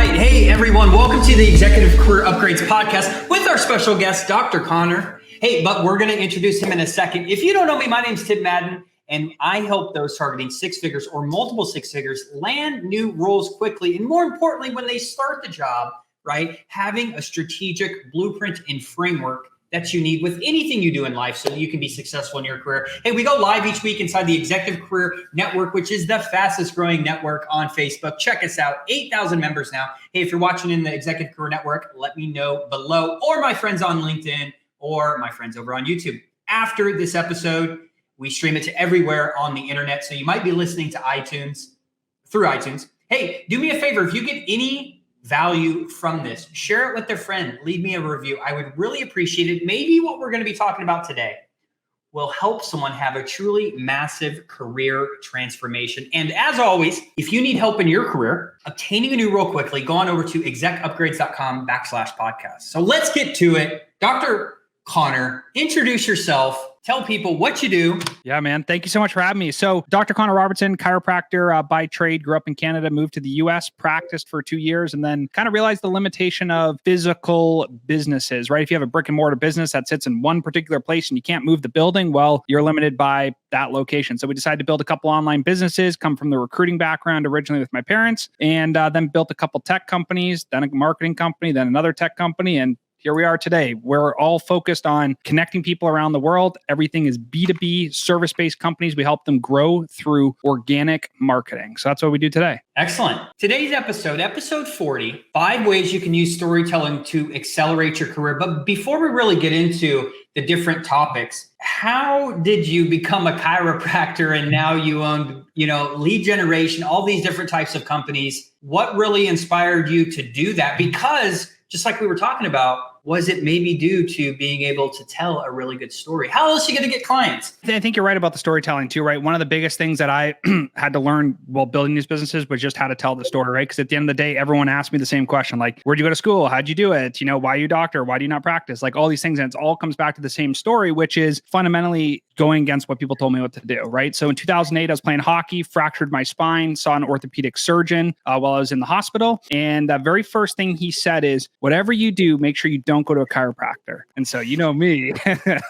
right. Hey, everyone. Welcome to the Executive Career Upgrades podcast with our special guest, Dr. Connor. Hey, but we're going to introduce him in a second. If you don't know me, my name's Tim Madden, and I help those targeting six figures or multiple six figures land new roles quickly. And more importantly, when they start the job, right, having a strategic blueprint and framework that you need with anything you do in life so that you can be successful in your career. Hey, we go live each week inside the Executive Career Network, which is the fastest growing network on Facebook. Check us out, 8,000 members now. Hey, if you're watching in the Executive Career Network, let me know below, or my friends on LinkedIn, or my friends over on YouTube. After this episode, we stream it to everywhere on the internet. So you might be listening to through iTunes. Hey, do me a favor. If you get any value from this, share it with a friend, leave me a review. I would really appreciate it. Maybe what we're going to be talking about today will help someone have a truly massive career transformation. And as always, if you need help in your career, obtaining a new role quickly, go on over to execupgrades.com/podcast. So let's get to it. Dr. Connor, introduce yourself. Tell people what you do. Yeah, man. Thank you so much for having me. So Dr. Connor Robertson, chiropractor by trade, grew up in Canada, moved to the US, practiced for 2 years, and then kind of realized the limitation of physical businesses, right? If you have a brick and mortar business that sits in one particular place and you can't move the building, well, you're limited by that location. So we decided to build a couple online businesses, come from the recruiting background originally with my parents, and then built a couple tech companies, then a marketing company, then another tech company, and here we are today. We're all focused on connecting people around the world. Everything is B2B, service-based companies. We help them grow through organic marketing. So that's what we do today. Excellent. Today's episode 40, 5 ways you can use storytelling to accelerate your career. But before we really get into the different topics, how did you become a chiropractor and now you own, lead generation, all these different types of companies? What really inspired you to do that? Because just like we were talking about, was it maybe due to being able to tell a really good story? How else are you going to get clients? I think you're right about the storytelling too, right? One of the biggest things that I had to learn while building these businesses was just how to tell the story, right? Because at the end of the day, everyone asked me the same question, like, where'd you go to school? How'd you do it? Why are you a doctor? Why do you not practice? Like all these things. And it all comes back to the same story, which is fundamentally going against what people told me what to do, right? So in 2008, I was playing hockey, fractured my spine, saw an orthopedic surgeon while I was in the hospital. And the very first thing he said is, whatever you do, make sure you don't go to a chiropractor. And so, you know me,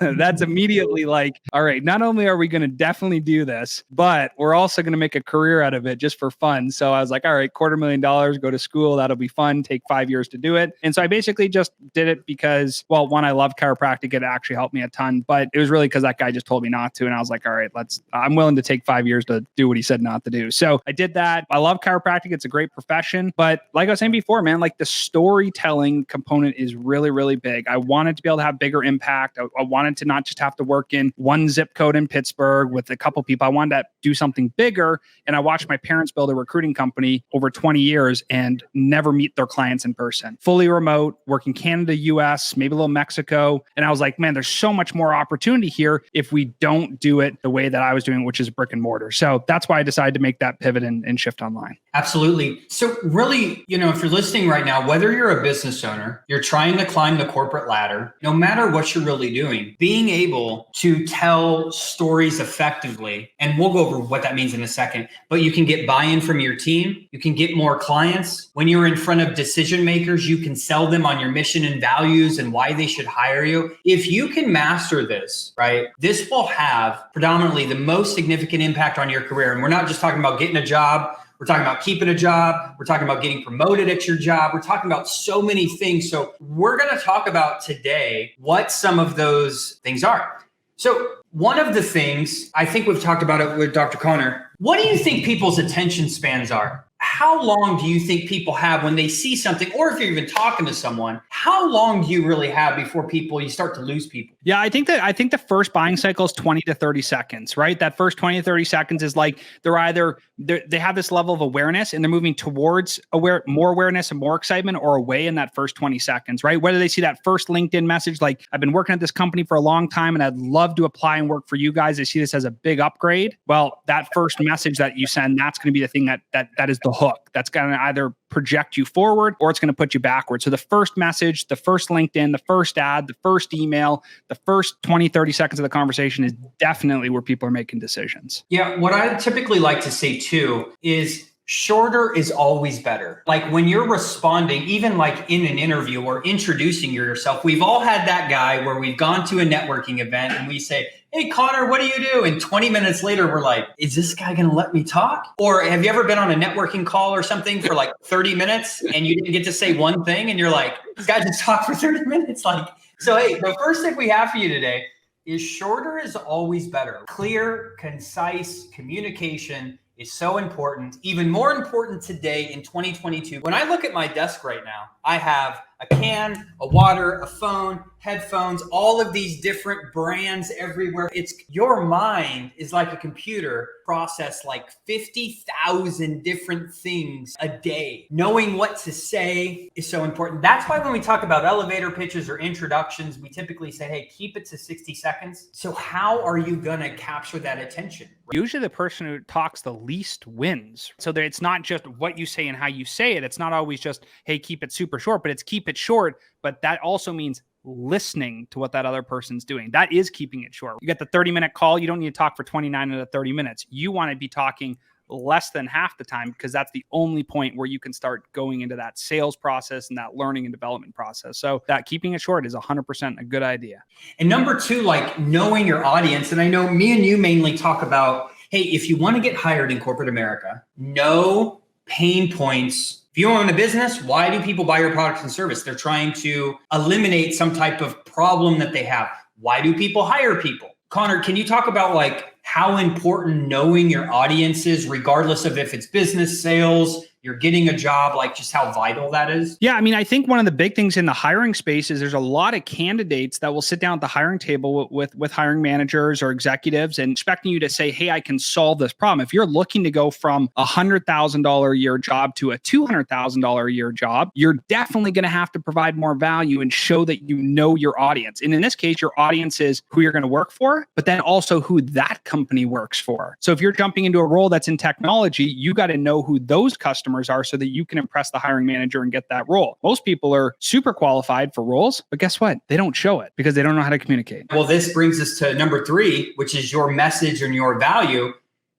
that's immediately like, all right, not only are we going to definitely do this, but we're also going to make a career out of it just for fun. So I was like, all right, $250,000, go to school. That'll be fun. Take 5 years to do it. And so I basically just did it because, well, one, I love chiropractic. It actually helped me a ton, but it was really because that guy just told me not to. And I was like, all right, I'm willing to take 5 years to do what he said not to do. So I did that. I love chiropractic. It's a great profession. But like I was saying before, man, like the storytelling component is really, really big. I wanted to be able to have bigger impact. I wanted to not just have to work in one zip code in Pittsburgh with a couple people. I wanted to do something bigger. And I watched my parents build a recruiting company over 20 years and never meet their clients in person. Fully remote, working Canada, US, maybe a little Mexico. And I was like, man, there's so much more opportunity here if we don't do it the way that I was doing, which is brick and mortar. So that's why I decided to make that pivot and shift online. Absolutely. So really, if you're listening right now, whether you're a business owner, you're trying to climb the corporate ladder, no matter what you're really doing, being able to tell stories effectively, and we'll go over what that means in a second, but you can get buy-in from your team. You can get more clients. When you're in front of decision makers, you can sell them on your mission and values and why they should hire you. If you can master this, right, this will have predominantly the most significant impact on your career. And we're not just talking about getting a job. We're talking about keeping a job. We're talking about getting promoted at your job. We're talking about so many things. So we're going to talk about today what some of those things are. So one of the things, I think we've talked about it with Dr. Connor. What do you think people's attention spans are? How long do you think people have when they see something, or if you're even talking to someone, how long do you really have before you start to lose people? Yeah, I think the first buying cycle is 20 to 30 seconds, right? That first 20 to 30 seconds is like they have this level of awareness and they're moving towards more awareness and more excitement or away in that first 20 seconds, right? Whether they see that first LinkedIn message, like I've been working at this company for a long time and I'd love to apply and work for you guys. They see this as a big upgrade. Well, that first message that you send, that's going to be the thing that is the hook. That's going to either project you forward or it's going to put you backward. So the first message, the first LinkedIn, the first ad, the first email, the first 20, 30 seconds of the conversation is definitely where people are making decisions. Yeah. What I typically like to say too is Shorter is always better. Like when you're responding, even like in an interview or introducing yourself, we've all had that guy where we've gone to a networking event and we say, hey, Connor, what do you do? And 20 minutes later, we're like, is this guy going to let me talk? Or have you ever been on a networking call or something for like 30 minutes and you didn't get to say one thing and you're like, this guy just talked for 30 minutes? Like, so hey, the first tip we have for you today is shorter is always better. Clear, concise communication is so important, even more important today in 2022. When I look at my desk right now, I have a can, a water, a phone, headphones, all of these different brands everywhere. It's your mind is like a computer, process like 50,000 different things a day. Knowing what to say is so important. That's why when we talk about elevator pitches or introductions, we typically say, hey, keep it to 60 seconds. So how are you gonna capture that attention? Usually the person who talks the least wins. So that it's not just what you say and how you say it. It's not always just, hey, keep it super short, but it's keep it short. But that also means listening to what that other person's doing. That is keeping it short. You get the 30-minute call. You don't need to talk for 29 out of 30 minutes. You want to be talking less than half the time because that's the only point where you can start going into that sales process and that learning and development process. So that keeping it short is 100% a good idea. And number two, like knowing your audience. And I know me and you mainly talk about, hey, if you want to get hired in corporate America, know pain points. If you own a business, why do people buy your products and service? They're trying to eliminate some type of problem that they have. Why do people hire people? Connor, can you talk about like how important knowing your audience is, regardless of if it's business, sales, you're getting a job, like just how vital that is? Yeah, I mean, I think one of the big things in the hiring space is there's a lot of candidates that will sit down at the hiring table with hiring managers or executives and expecting you to say, hey, I can solve this problem. If you're looking to go from a $100,000 a year job to a $200,000 a year job, you're definitely going to have to provide more value and show that you know your audience. And in this case, your audience is who you're going to work for, but then also who that company works for. So if you're jumping into a role that's in technology, you got to know who those customers are so that you can impress the hiring manager and get that role. Most people are super qualified for roles, but guess what? They don't show it because they don't know how to communicate. Well, this brings us to number three, which is your message and your value.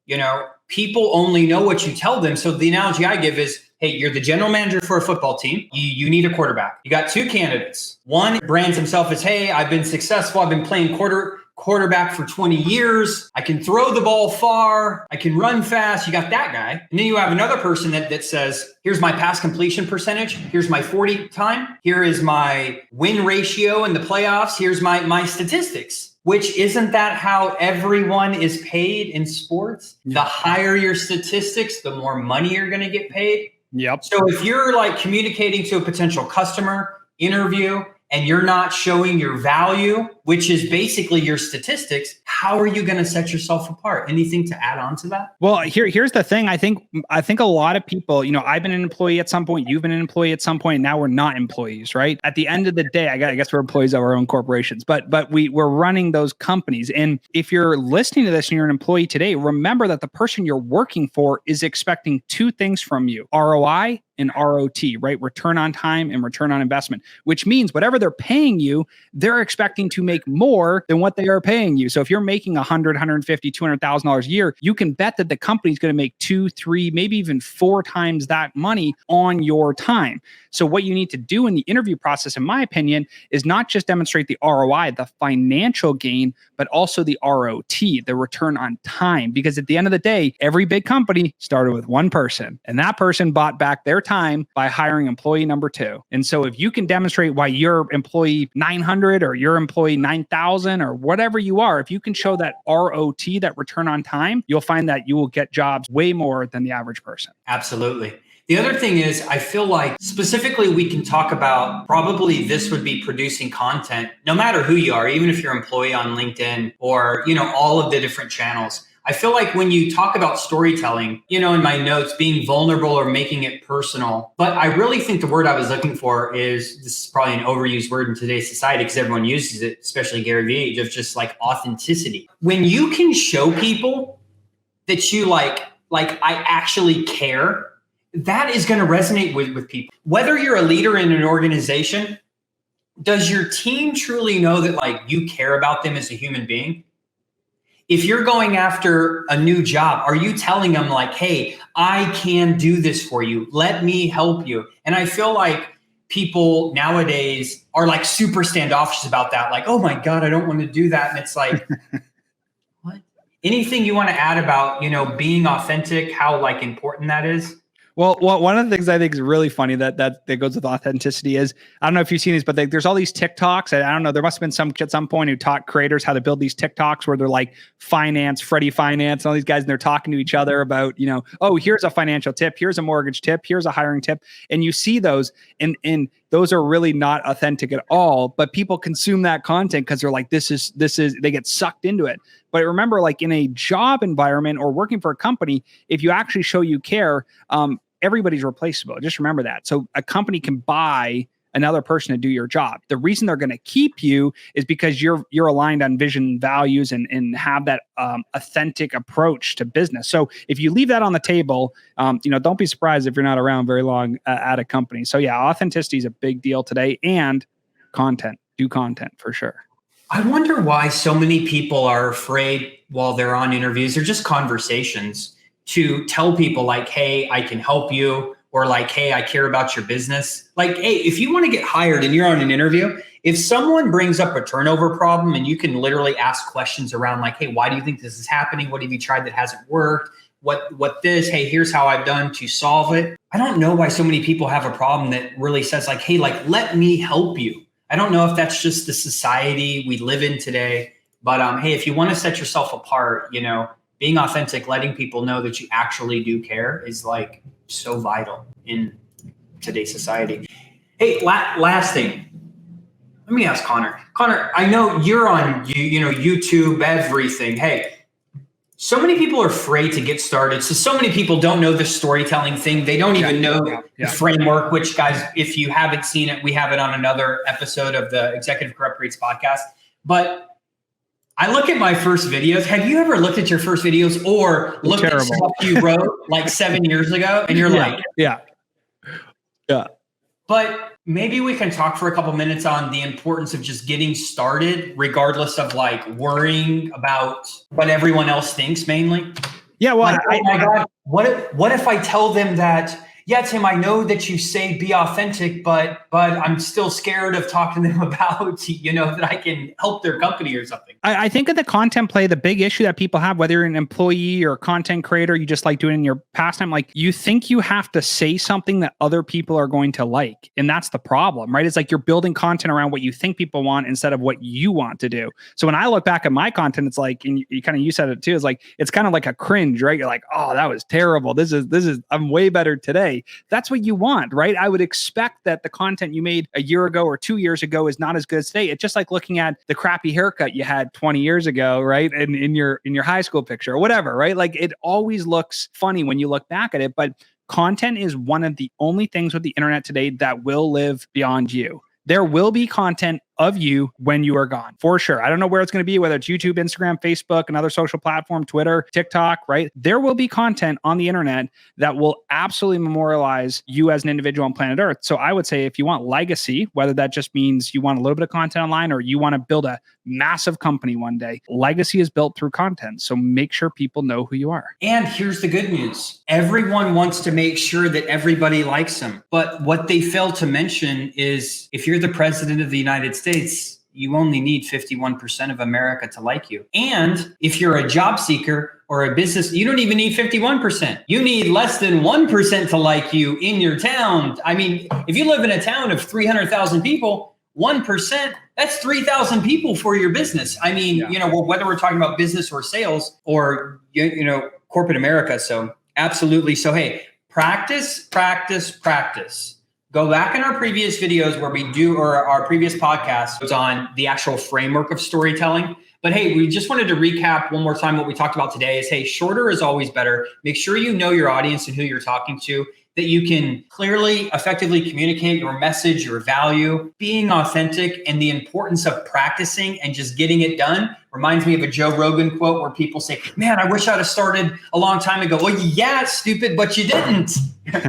You know, people only know what you tell them. So the analogy I give is, hey, you're the general manager for a football team. You need a quarterback. You got two candidates. One brands himself as, hey, I've been successful. I've been playing quarterback for 20 years. I can throw the ball far. I can run fast. You got that guy. And then you have another person that says, here's my pass completion percentage. Here's my 40 time. Here is my win ratio in the playoffs. Here's my statistics. Which isn't that how everyone is paid in sports? The higher your statistics, the more money you're going to get paid. Yep. So if you're like communicating to a potential customer, interview, and you're not showing your value, which is basically your statistics, how are you going to set yourself apart? Anything to add on to that? Well, here's the thing. I think a lot of people, you know, I've been an employee at some point, you've been an employee at some point, now we're not employees, right? At the end of the day, I guess we're employees of our own corporations, but we're running those companies. And if you're listening to this and you're an employee today, remember that the person you're working for is expecting two things from you: ROI and ROT, right? Return on time and return on investment, which means whatever they're paying you, they're expecting to make more than what they are paying you. So if you're making $100,000, $150,000, $200,000 a year, you can bet that the company's going to make 2, 3, maybe even 4 times that money on your time. So what you need to do in the interview process, in my opinion, is not just demonstrate the ROI, the financial gain, but also the ROT, the return on time. Because at the end of the day, every big company started with one person, and that person bought back their time by hiring employee number 2. And so if you can demonstrate why your employee 900 or your employee 9,000 or whatever you are, if you can show that ROT, that return on time, you'll find that you will get jobs way more than the average person. Absolutely. The other thing is, I feel like specifically we can talk about, probably this would be producing content, no matter who you are, even if you're an employee on LinkedIn or, you know, all of the different channels. I feel like when you talk about storytelling, you know, in my notes, being vulnerable or making it personal, but I really think the word I was looking for is, this is probably an overused word in today's society because everyone uses it, especially Gary Vee, of just like authenticity. When you can show people that you like I actually care, that is going to resonate with people. Whether you're a leader in an organization, does your team truly know that like you care about them as a human being? if you're going after a new job, are you telling them like, hey, I can do this for you. Let me help you. And I feel like people nowadays are like super standoffish about that. Like, oh my God, I don't want to do that. And it's like, what? Anything you want to add about, being authentic, how like important that is? Well, one of the things I think is really funny that goes with authenticity is, I don't know if you've seen these, but there's all these TikToks. I don't know. There must have been some at some point who taught creators how to build these TikToks where they're like finance, Freddie Finance, and all these guys, and they're talking to each other about, oh, here's a financial tip, here's a mortgage tip, here's a hiring tip. And you see those and those are really not authentic at all, but people consume that content because they're like, this is, they get sucked into it. But remember, like in a job environment or working for a company, if you actually show you care, everybody's replaceable. Just remember that. So a company can buy another person to do your job. The reason they're going to keep you is because you're aligned on vision and values and have that authentic approach to business. So if you leave that on the table, don't be surprised if you're not around very long at a company. So yeah, authenticity is a big deal today, and content. Do content for sure. I wonder why so many people are afraid while they're on interviews or just conversations to tell people like, hey, I can help you, or like, hey, I care about your business. Like, hey, if you want to get hired and you're on an interview, if someone brings up a turnover problem and you can literally ask questions around like, hey, why do you think this is happening? What have you tried that hasn't worked? What this, hey, here's how I've done to solve it. I don't know why so many people have a problem that really says like, hey, like, let me help you. I don't know if that's just the society we live in today, but hey, if you want to set yourself apart, being authentic, letting people know that you actually do care is like so vital in today's society. Hey, last thing. Let me ask Connor. Connor, I know you're on YouTube, everything. Hey, so many people are afraid to get started. So many people don't know the storytelling thing. They don't even know the framework, which, guys, if you haven't seen it, we have it on another episode of the Executive Career Upgrades podcast. But I look at my first videos. Have you ever looked at your first videos or looked at stuff you wrote like 7 years ago and you're like, yeah. But maybe we can talk for a couple minutes on the importance of just getting started, regardless of like worrying about what everyone else thinks mainly. Yeah. Well, like, oh my God, what if I tell them that, yeah, Tim, I know that you say be authentic, but I'm still scared of talking to them about, that I can help their company or something. I think of the content play, the big issue that people have, whether you're an employee or a content creator, you just like doing it in your pastime, like you think you have to say something that other people are going to like. And that's the problem, right? It's like you're building content around what you think people want instead of what you want to do. So when I look back at my content, it's like, and you said it too, it's like, it's kind of like a cringe, right? You're like, oh, that was terrible. This is, I'm way better today. That's what you want, right? I would expect that the content you made a year ago or 2 years ago is not as good as today. It's just like looking at the crappy haircut you had 20 years ago, right? And in your high school picture or whatever, right? Like it always looks funny when you look back at it, but content is one of the only things with the internet today that will live beyond you. There will be content of you when you are gone, for sure. I don't know where it's going to be, whether it's YouTube, Instagram, Facebook, another social platform, Twitter, TikTok, right? There will be content on the internet that will absolutely memorialize you as an individual on planet Earth. So I would say if you want legacy, whether that just means you want a little bit of content online or you want to build a massive company one day, legacy is built through content. So make sure people know who you are. And here's the good news. Everyone wants to make sure that everybody likes them. But what they fail to mention is if you're the president of the United States, you only need 51% of America to like you. And if you're a job seeker or a business, you don't even need 51%. You need less than 1% to like you in your town. I mean, if you live in a town of 300,000 people, 1%, that's 3,000 people for your business. I mean, whether we're talking about business or sales or, corporate America. So absolutely. So, hey, practice. Go back in our previous videos or our previous podcast was on the actual framework of storytelling. But hey, we just wanted to recap one more time what we talked about today is, hey, shorter is always better. Make sure you know your audience and who you're talking to, that you can clearly, effectively communicate your message, your value, being authentic, and the importance of practicing and just getting it done. Reminds me of a Joe Rogan quote where people say, man, I wish I'd have started a long time ago. Well, yeah, it's stupid, but you didn't.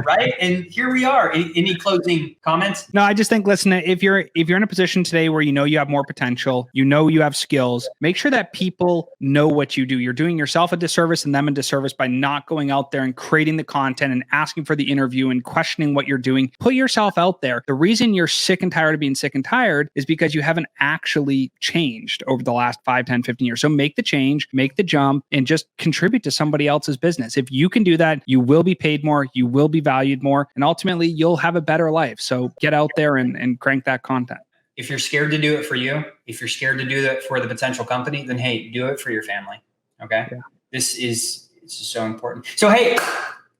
right? And here we are. Any closing comments? No, I just think, listen, if you're in a position today where you know you have more potential, you know you have skills, make sure that people know what you do. You're doing yourself a disservice and them a disservice by not going out there and creating the content and asking for the interview and questioning what you're doing. Put yourself out there. The reason you're sick and tired of being sick and tired is because you haven't actually changed over the last 5, 10, 15 years. So make the change, make the jump, and just contribute to somebody else's business. If you can do that, you will be paid more, you will be valued more, and ultimately you'll have a better life. So get out there and crank that content. If you're scared to do it for you, if you're scared to do that for the potential company, then hey, do it for your family. Okay. Yeah. This is so important. So, hey,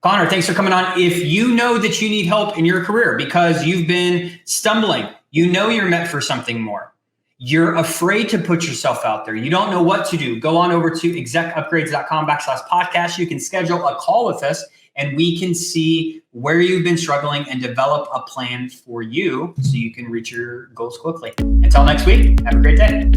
Connor, thanks for coming on. If you know that you need help in your career because you've been stumbling, you know you're meant for something more, you're afraid to put yourself out there, you don't know what to do, go on over to execupgrades.com/podcast. You can schedule a call with us and we can see where you've been struggling and develop a plan for you so you can reach your goals quickly. Until next week, have a great day.